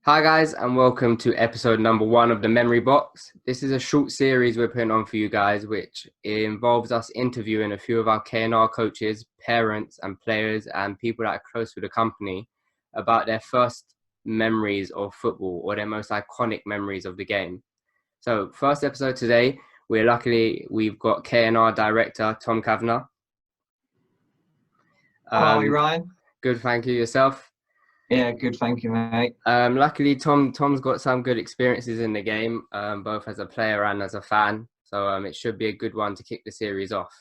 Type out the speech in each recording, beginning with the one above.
Hi guys, and welcome to episode number 1 of the Memory Box. This is a short series we're putting on for you guys, which involves us interviewing a few of our K&R coaches, parents and players and people that are close to the company about their first memories of football or their most iconic memories of the game. So first episode today, we've got K&R director Tom Kavanagh. How are we, Ryan? Good, thank you. Yourself? Yeah, good, thank you, mate. Luckily, Tom's got some good experiences in the game, both as a player and as a fan. So it should be a good one to kick the series off.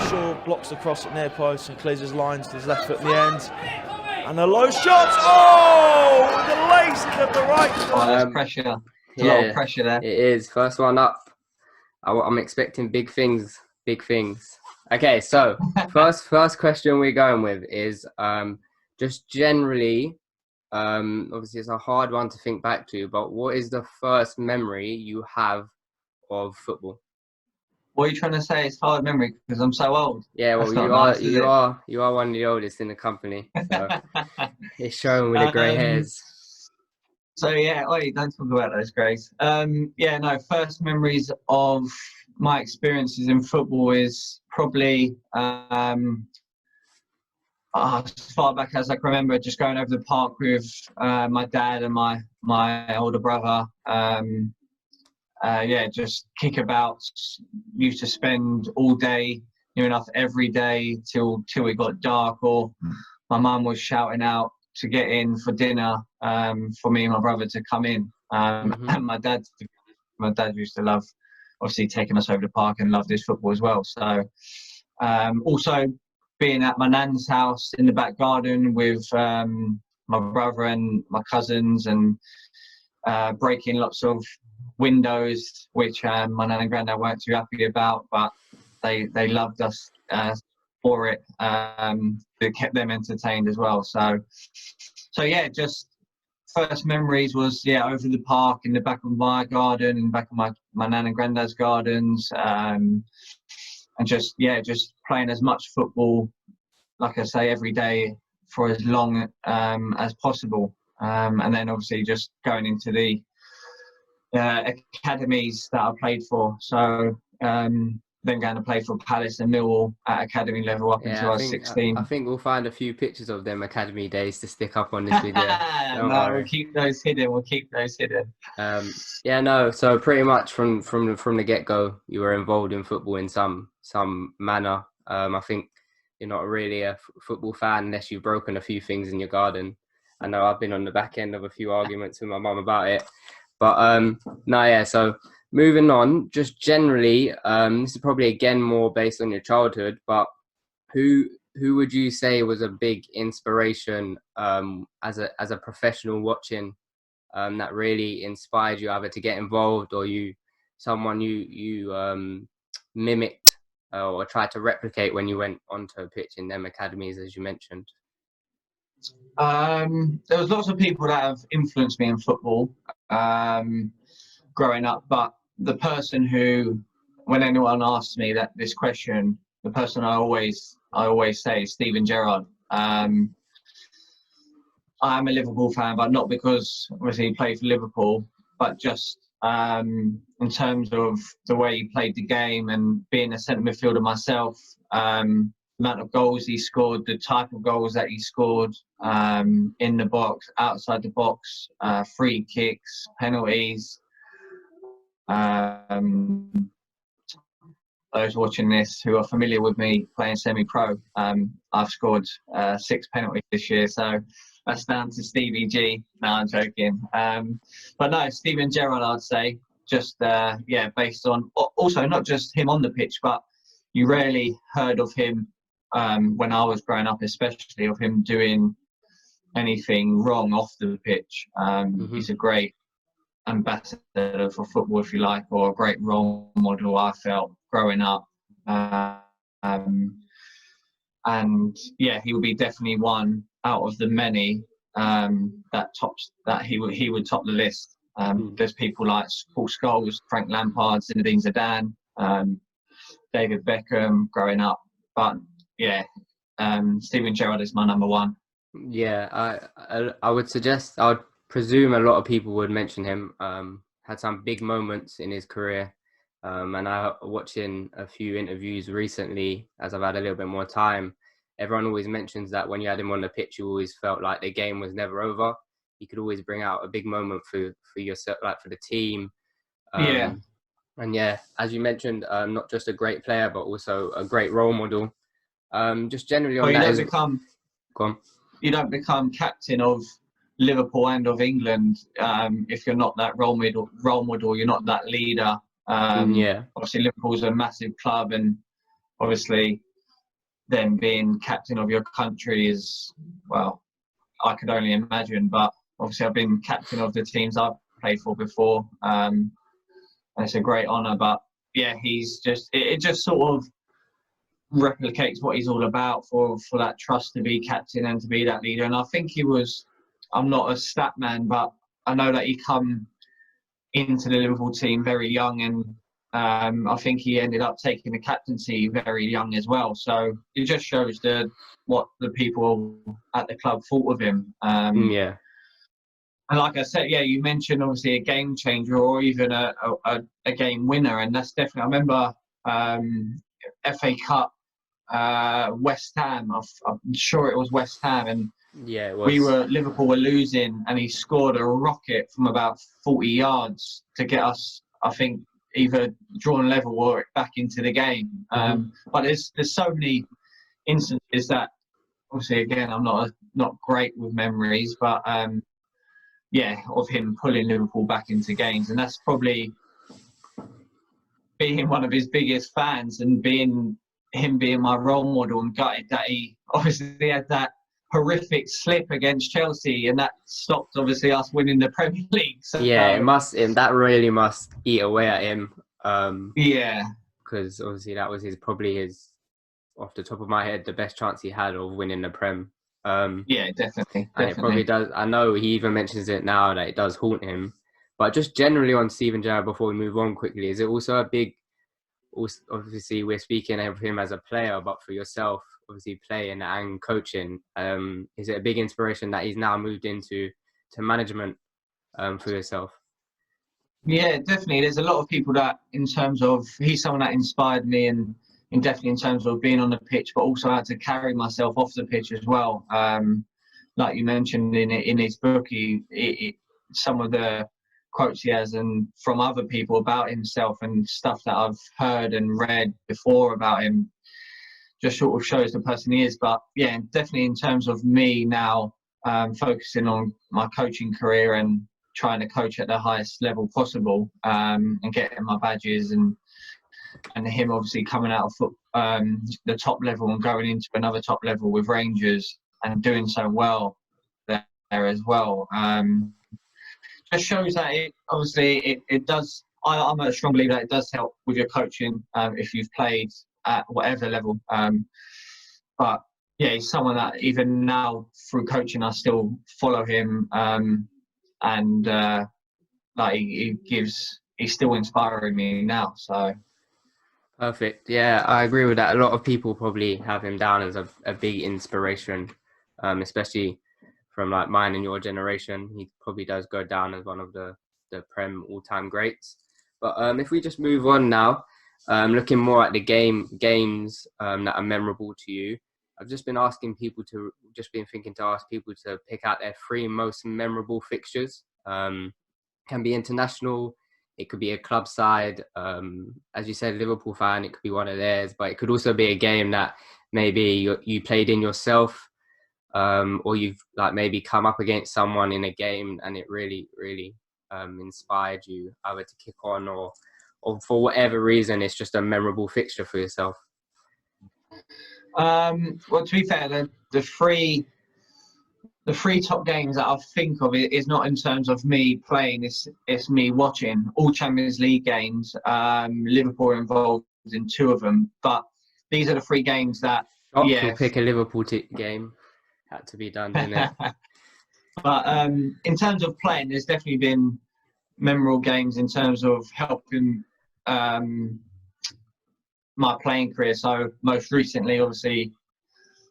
Shaw blocks the cross at near post and clears his lines to his left foot in the end. And a low shot. Oh, with the lace of the right. Oh, there's pressure. A lot of pressure there. It is. First one up. I'm expecting big things. Big things. Okay, so first question we're going with is just generally, obviously it's a hard one to think back to, but what is the first memory you have of football? What are you trying to say? It's hard memory because I'm so old. Yeah, well, you are one of the oldest in the company. So it's showing with the grey hairs. So yeah, don't talk about those greys. First memories of my experiences in football is probably as far back as I can remember, just going over the park with my dad and my older brother. Just kick about. Used to spend all day, near enough every day till it got dark, or my mum was shouting out to get in for dinner for me and my brother to come in. And my dad used to love, obviously, taking us over the park and loved his football as well. So also being at my nan's house in the back garden with my brother and my cousins and breaking lots of windows, which my nan and granddad weren't too happy about, but they loved us for it. It kept them entertained as well. So yeah, just first memories was over the park in the back of my garden and back of my nan and granddad's gardens, and just playing as much football, like I say, every day for as long as possible, and then obviously just going into the academies that I played for. So then going to play for Palace and Millwall at academy level up until I was 16. I think we'll find a few pictures of them academy days to stick up on this video. We'll keep those hidden. So pretty much from the get-go, you were involved in football in some manner. I think you're not really a football fan unless you've broken a few things in your garden. I know I've been on the back end of a few arguments with my mum about it. But so moving on, just generally, this is probably again more based on your childhood, but who would you say was a big inspiration as a professional watching, that really inspired you either to get involved or someone you mimicked or tried to replicate when you went onto a pitch in them academies, as you mentioned? There was lots of people that have influenced me in football growing up, but the person who, when anyone asks me this question, the person I always say is Steven Gerrard. I am a Liverpool fan, but not because obviously he played for Liverpool, but just in terms of the way he played the game and being a centre midfielder myself. Amount of goals he scored, the type of goals that he scored in the box, outside the box, free kicks, penalties. Those watching this who are familiar with me playing semi-pro, I've scored 6 penalties this year, so that's down to Stevie G. No, I'm joking. But no, Steven Gerrard, I'd say, just based on also not just him on the pitch, but you rarely heard of him when I was growing up, especially of him doing anything wrong off the pitch. He's a great ambassador for football, if you like, or a great role model, I felt, growing up. And yeah, he would be definitely one out of the many that he would top the list. There's people like Paul Scholes, Frank Lampard, Zinedine Zidane, David Beckham growing up. But yeah, Steven Gerrard is my number one. Yeah, I would suggest, I would presume a lot of people would mention him. Had some big moments in his career. And I watching a few interviews recently, as I've had a little bit more time, everyone always mentions that when you had him on the pitch, you always felt like the game was never over. He could always bring out a big moment for yourself, like for the team. Yeah. And yeah, as you mentioned, not just a great player, but also a great role model. Just generally on that, you don't become captain of Liverpool and of England if you're not that role model. You're not that leader. Yeah. Obviously, Liverpool's a massive club, and obviously, then being captain of your country is, well, I could only imagine. But obviously, I've been captain of the teams I've played for before, and it's a great honour. But yeah, it just sort of replicates what he's all about, for that trust to be captain and to be that leader. And I think I'm not a stat man, but I know that he come into the Liverpool team very young, and I think he ended up taking the captaincy very young as well. So it just shows what the people at the club thought of him. Yeah. And like I said, yeah, you mentioned obviously a game changer or even a game winner, and that's definitely. I remember FA Cup, West Ham. I'm sure it was West Ham, and yeah, it was. Liverpool were losing, and he scored a rocket from about 40 yards to get us, I think, either drawn level or back into the game. But there's so many instances that, obviously, again, I'm not great with memories, but yeah, of him pulling Liverpool back into games, and that's probably being one of his biggest fans and being my role model, and gutted that he obviously had that horrific slip against Chelsea, and that stopped obviously us winning the Premier League. So, yeah, that really must eat away at him. Yeah, because obviously that was probably his, off the top of my head, the best chance he had of winning the Prem. Yeah, definitely. And it probably does. I know he even mentions it now that it does haunt him. But just generally on Steven Gerrard, before we move on quickly, is it also a big? Obviously, we're speaking of him as a player, but for yourself, obviously playing and coaching, is it a big inspiration that he's now moved into management for yourself? Yeah, definitely. There's a lot of people that, in terms of, he's someone that inspired me, and definitely in terms of being on the pitch, but also how to carry myself off the pitch as well. Like you mentioned in his book, some of the quotes he has and from other people about himself and stuff that I've heard and read before about him just sort of shows the person he is. But yeah, definitely in terms of me now, focusing on my coaching career and trying to coach at the highest level possible, and getting my badges, and him obviously coming out of the top level and going into another top level with Rangers and doing so well there as well. Just shows that it does. I'm a strong believer that it does help with your coaching if you've played at whatever level. But yeah, he's someone that even now through coaching I still follow him, and like he's still inspiring me now. So perfect. Yeah, I agree with that. A lot of people probably have him down as a big inspiration, especially from like mine and your generation. He probably does go down as one of the Prem all-time greats. But if we just move on now, looking more at the games that are memorable to you, I've just been thinking to ask people to pick out their 3 most memorable fixtures. Can be international, it could be a club side. As you said, Liverpool fan, it could be one of theirs, but it could also be a game that maybe you played in yourself, or you've like maybe come up against someone in a game and it really, really inspired you either to kick on or for whatever reason, it's just a memorable fixture for yourself. Well, to be fair, the three top games that I think of is not in terms of me playing. It's me watching all Champions League games. Liverpool are involved in 2 of them, but these are the 3 games that. You'll pick a Liverpool game. Had to be done, didn't it? But in terms of playing, there's definitely been memorable games in terms of helping my playing career. So most recently, obviously,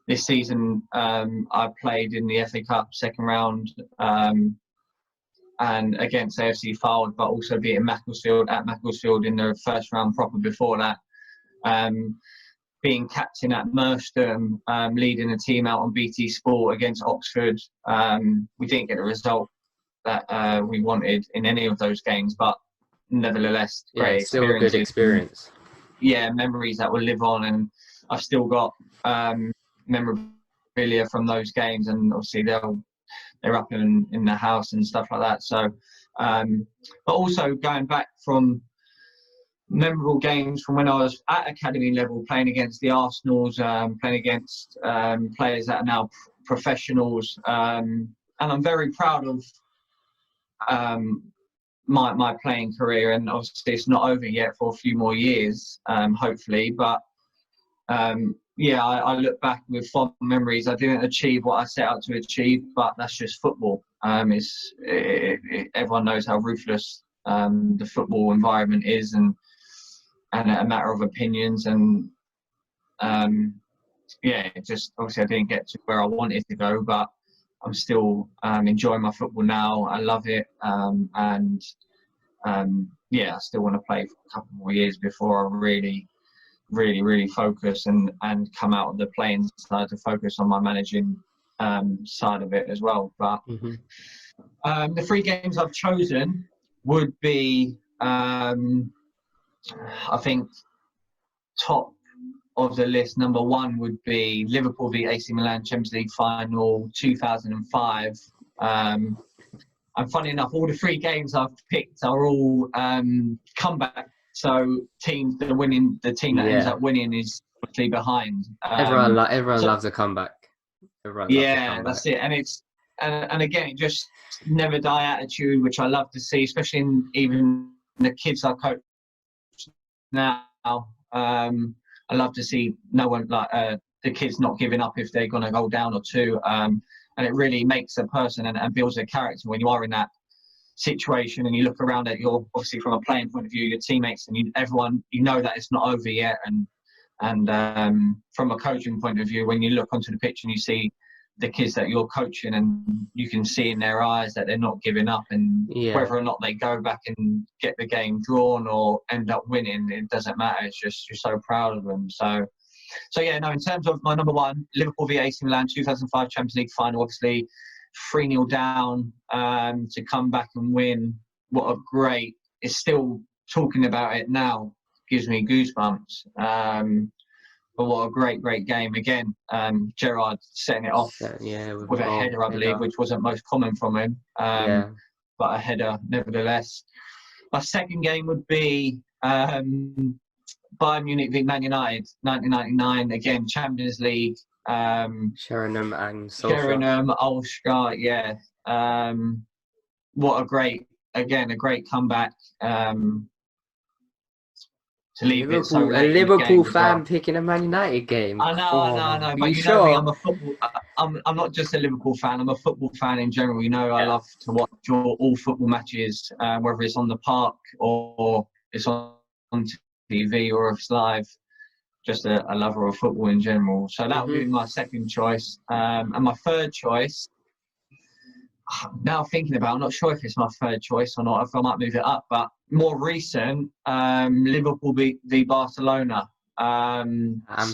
this season, I played in the FA Cup second round and against AFC Fylde, but also beating Macclesfield at Macclesfield in the first round proper before that. Being captain at Merstham, leading a team out on BT Sport against Oxford. We didn't get the result that we wanted in any of those games, but nevertheless, great it's still a good experience. Memories that will live on, and I've still got memorabilia from those games, and obviously they're up in the house and stuff like that. So, but also going back from memorable games from when I was at academy level, playing against the Arsenals, playing against players that are now professionals, and I'm very proud of my playing career, and obviously it's not over yet for a few more years, hopefully, but I look back with fond memories. I didn't achieve what I set out to achieve, but that's just football. Everyone knows how ruthless the football environment is, and a matter of opinions, and just obviously I didn't get to where I wanted to go, but I'm still enjoying my football now. I love it, I still want to play for a couple more years before I really focus and come out of the playing side to focus on my managing side of it as well. But the 3 games I've chosen would be, I think, top of the list. Number 1 would be Liverpool v AC Milan Champions League final 2005. And funny enough, all the 3 games I've picked are all comeback. So teams that are winning, the team that ends up winning is quickly behind. Everyone loves a comeback. That's it. And it's and again, it just never die attitude, which I love to see, especially in even the kids I coach now. I love to see no one the kids not giving up if they're going to go down or 2. And it really makes a person and builds a character when you are in that situation and you look around at your, obviously from a playing point of view, your teammates and everyone, you know that it's not over yet. And from a coaching point of view, when you look onto the pitch and you see the kids that you're coaching, and you can see in their eyes that they're not giving up, and whether or not they go back and get the game drawn or end up winning, it doesn't matter. It's just, you're so proud of them. So in terms of my number 1, Liverpool v AC Milan 2005 Champions League final, obviously 3-0 down to come back and win. What a great, it's still talking about it now gives me goosebumps. But what a great game again. Gerrard setting it off with a header, I believe, which wasn't most common from him, but a header nevertheless. My second game would be Bayern Munich v Man United 1999, again Champions League. Sheringham and Solskjaer, what a great comeback. To leave Liverpool, it so late a Liverpool fan well. picking a Man United game. I know. But you know me, I'm a football. I'm not just a Liverpool fan. I'm a football fan in general. You know, I love to watch all football matches, whether it's on the park or it's on TV or if it's live. Just a lover of football in general. So that would be my second choice. And my third choice, now thinking about it, I'm not sure if it's my third choice or not, if I might move it up, but more recent, Liverpool v Barcelona.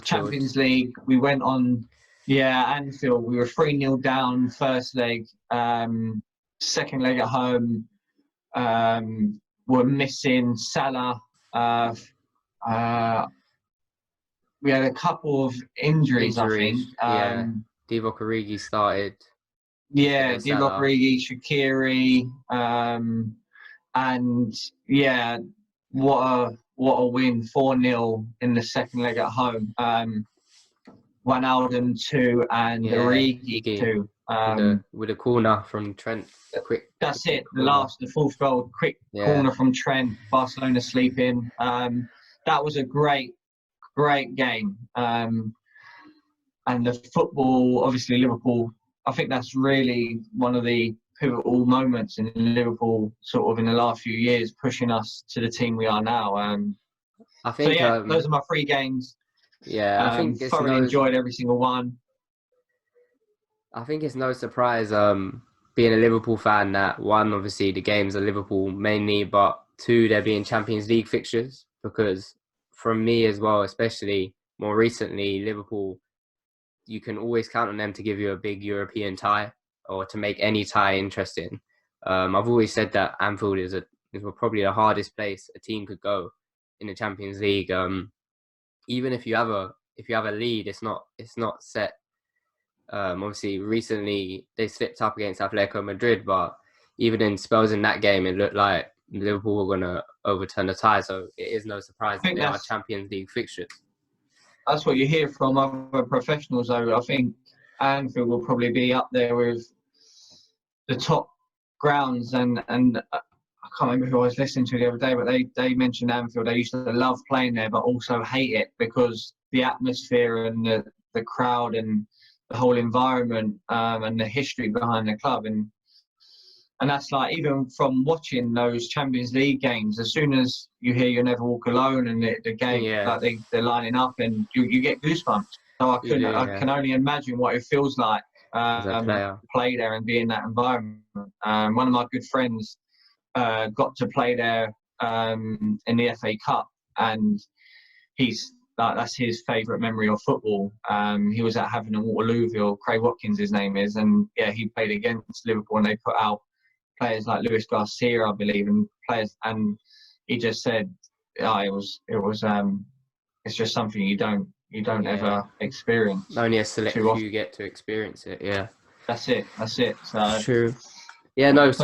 Champions League, we went on, Anfield. We were 3-0 down first leg. Second leg at home, we're missing Salah. We had a couple of injuries. I think. Divock Origi started. Divock Origi, Shaqiri, and what a win, 4-0 in the second leg at home. Wijnaldum 2 and Origi 2. With a corner from Trent. That's it. The fourth goal, quick corner from Trent. Barcelona sleeping. That was a great game. And the football, obviously Liverpool, I think that's really one of the pivotal moments in Liverpool, sort of in the last few years, pushing us to the team we are now. I think, those are my 3 games. yeah, I think it's thoroughly enjoyed every single one. I think it's no surprise, being a Liverpool fan, that one, obviously the games are Liverpool mainly, but 2, there being Champions League fixtures, because from me as well, especially more recently, Liverpool, you can always count on them to give you a big European tie, or to make any tie interesting. I've always said that Anfield is probably the hardest place a team could go in the Champions League. Even if you have a lead, it's not set. Obviously, recently they slipped up against Atletico Madrid, but even in spells in that game, it looked like Liverpool were going to overturn the tie. So it is no surprise that they are Champions League fixtures. That's what you hear from other professionals, though. I think Anfield will probably be up there with the top grounds, and I can't remember who I was listening to the other day, but they mentioned Anfield. They used to love playing there, but also hate it because the atmosphere and the crowd and the whole environment, and the history behind the club, and that's like, even from watching those Champions League games, as soon as you hear "You'll Never Walk Alone" and the game, like they're lining up, and you get goosebumps. So I can only imagine what it feels like to play there and be in that environment. One of my good friends got to play there in the FA Cup, and that's his favourite memory of football. He was at Havant and Waterlooville. Craig Watkins, his name is, and he played against Liverpool, and they put out players like Luis Garcia, I believe, and he just said, it's just something you don't ever experience. Only a select few get to experience it. Yeah, that's it. So true. Yeah, no, it's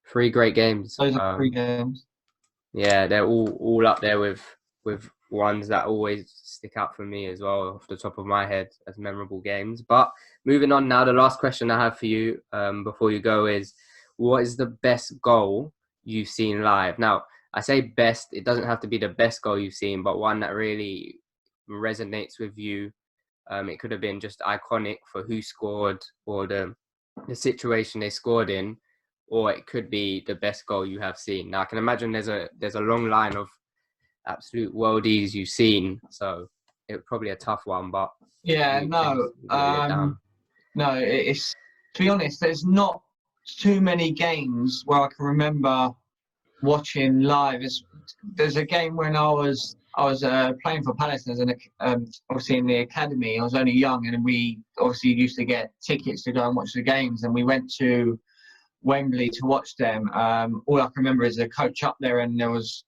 three great games. Those are 3 games. Yeah, they're all up there with ones that always stick out for me as well, off the top of my head, as memorable games. But moving on now, the last question I have for you before you go is, what is the best goal you've seen live? Now, I say best, it doesn't have to be the best goal you've seen, but one that really resonates with you. It could have been just iconic for who scored, or the situation they scored in, or it could be the best goal you have seen. Now, I can imagine there's a long line of absolute worldies you've seen, so it's probably a tough one, but it's, to be honest, there's not too many games where I can remember watching live. There's a game when I was playing for Palace, and obviously in the academy. I was only young, and we obviously used to get tickets to go and watch the games, and we went to Wembley to watch them. All I can remember is the coach up there, and there was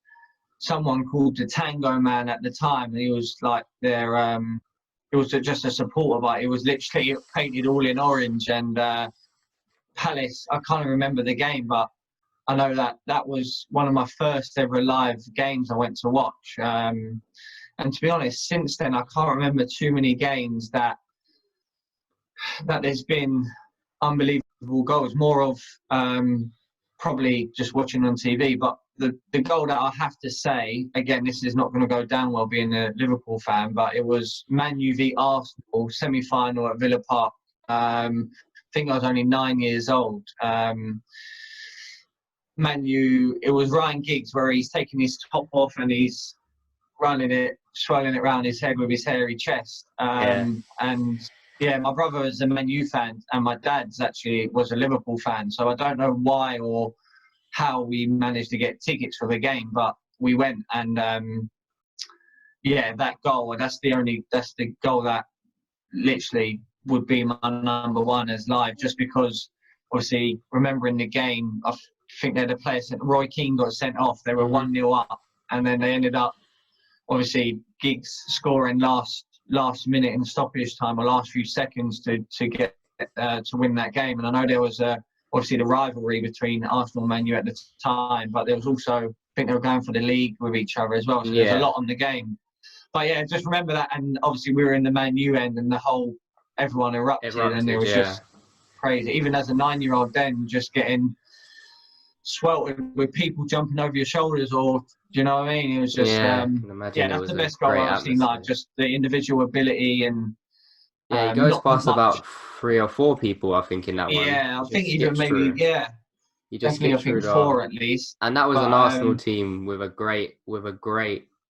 someone called the Tango Man at the time, and he was like their it was just a supporter, but it was literally painted all in orange. And Palace, I can't remember the game, but I know that was one of my first ever live games I went to watch. And to be honest, since then I can't remember too many games that there's been unbelievable goals. More of probably just watching on TV. But the goal that I have to say, again, this is not going to go down well being a Liverpool fan, but it was Man U v Arsenal semi-final at Villa Park. I think I was only 9 years old. Man U, it was Ryan Giggs, where he's taking his top off and he's running it, swirling it around his head with his hairy chest. And my brother is a Man U fan, and my dad's actually was a Liverpool fan. So I don't know why or how we managed to get tickets for the game, but we went, and that goal, that's the goal that literally would be my number one as live, just because obviously remembering the game, I think they're the players. Roy Keane got sent off. They were 1-0 up, and then they ended up obviously Giggs scoring last minute in stoppage time, or last few seconds to get to win that game. And I know there was obviously the rivalry between Arsenal and Man U at the time, but there was also, I think they were going for the league with each other as well. So there's a lot on the game. But yeah, just remember that. And obviously we were in the Man U end, and everyone erupted, and it was just crazy. Even as a 9-year-old then, just getting sweltered with people jumping over your shoulders, or do you know what I mean? It was just that's the best goal I've seen live. Just the individual ability and Yeah, he goes Not past much. about 3 or 4 people, I think, in that one. Yeah, I He think just even skips maybe, through. yeah, He just definitely, I skips through think the, 4 at least. and that was But an Arsenal team with a great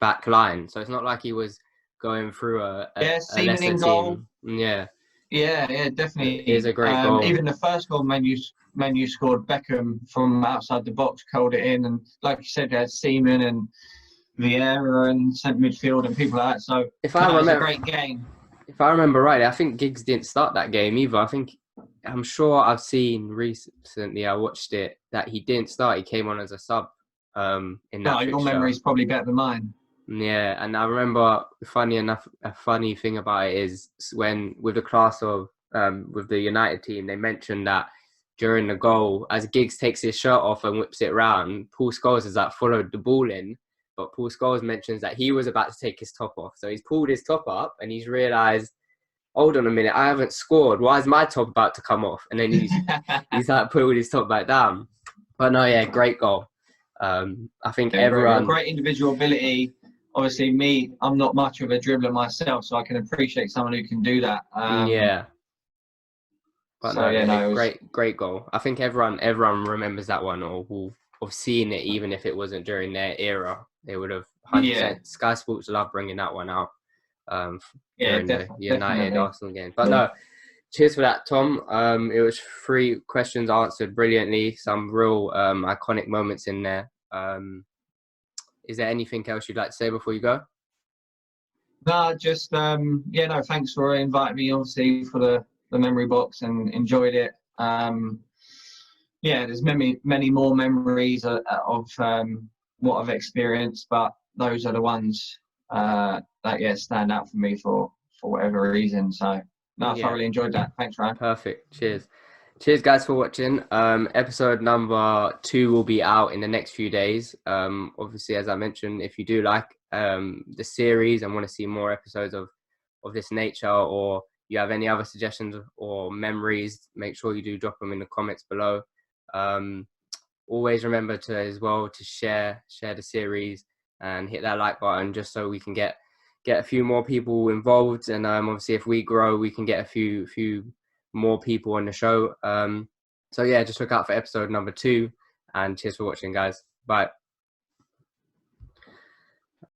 back line. So it's not like he was going through yeah, a Seaman lesser in goal. team. Yeah, Yeah, it is definitely. a great goal. Even the first goal Menu scored, Beckham from outside the box curled it in, and like you said, they had Seaman and Vieira and centre midfield and people like that. So If no, I it was a remember, great game. if I remember right, I think Giggs didn't start that game either. I'm sure I've seen recently. I watched it that he didn't start. He came on as a sub in that No, your fixture. memory's probably better than mine. Yeah, and I remember, funny enough, a funny thing about it is when with the class of with the United team, they mentioned that during the goal, as Giggs takes his shirt off and whips it round, Paul Scholes has like followed the ball in, but Paul Scholes mentions that he was about to take his top off, so he's pulled his top up and he's realised, hold on a minute, I haven't scored. Why is my top about to come off? And then he's like pulled his top back down. But no, yeah, great goal. I think Yeah, everyone. great individual ability. Obviously, me, I'm not much of a dribbler myself, so I can appreciate someone who can do that. Yeah. But So no, yeah, yeah, no, it was, great goal. I think everyone remembers that one or will have seen it, even if it wasn't during their era. They would have 100%. yeah, Sky Sports love bringing that one out yeah, during the United definitely. Arsenal game. But no, cheers for that, Tom. It was 3 questions answered brilliantly. Some real iconic moments in there. Is there anything else you'd like to say before you go? No, just yeah, no, thanks for inviting me, obviously, for the memory box, and enjoyed it. Yeah, there's many more memories of what I've experienced, but those are the ones that stand out for me for whatever reason. So no, I Yeah. thoroughly enjoyed that. Thanks, Ryan. Perfect. Cheers guys for watching. Episode number 2 will be out in the next few days. Obviously, as I mentioned, if you do like the series and want to see more episodes of this nature, or you have any other suggestions or memories, make sure you do drop them in the comments below. Always remember to share the series and hit that like button, just so we can get a few more people involved, and obviously if we grow, we can get a few more people on the show. So yeah, just look out for episode number 2, and cheers for watching, guys. Bye.